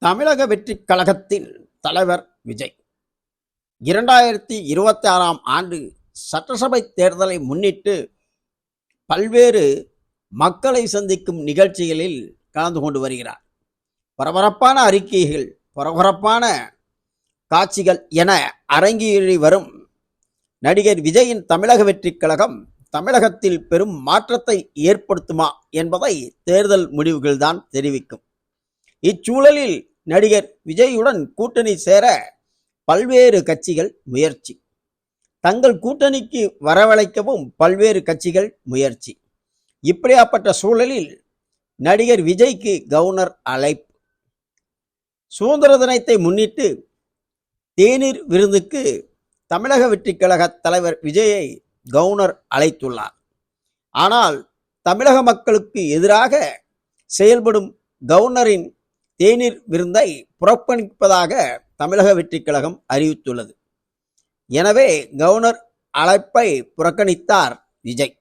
தமிழக வெற்றிக் கழகத்தின் தலைவர் விஜய் 2026ஆம் ஆண்டு சட்டசபை தேர்தலை முன்னிட்டு பல்வேறு மக்களை சந்திக்கும் நிகழ்ச்சிகளில் கலந்து கொண்டு வருகிறார். பரபரப்பான அறிக்கைகள், பரபரப்பான காட்சிகள் என அரங்கேறி வரும் நடிகர் விஜயின் தமிழக வெற்றிக் கழகம் தமிழகத்தில் பெரும் மாற்றத்தை ஏற்படுத்துமா என்பதை தேர்தல் முடிவுகள்தான் தெரிவிக்கும். இச்சூழலில் நடிகர் விஜயுடன் கூட்டணி சேர பல்வேறு கட்சிகள் முயற்சி, தங்கள் கூட்டணிக்கு வரவழைக்கவும் பல்வேறு கட்சிகள் முயற்சி. இப்படியாப்பட்ட சூழலில் நடிகர் விஜய்க்கு கவர்னர் அழைப்பு. சுதந்திர தினத்தை முன்னிட்டு தேநீர் விருந்துக்கு தமிழக வெற்றிக் கழக தலைவர் விஜயை கவர்னர் அழைத்துள்ளார். ஆனால் தமிழக மக்களுக்கு எதிராக செயல்படும் கவர்னரின் தேநீர் விருந்தை புறக்கணிப்பதாக தமிழக வெற்றிக் கழகம் அறிவித்துள்ளது. எனவே கவர்னர் அழைப்பை புறக்கணித்தார் விஜய்.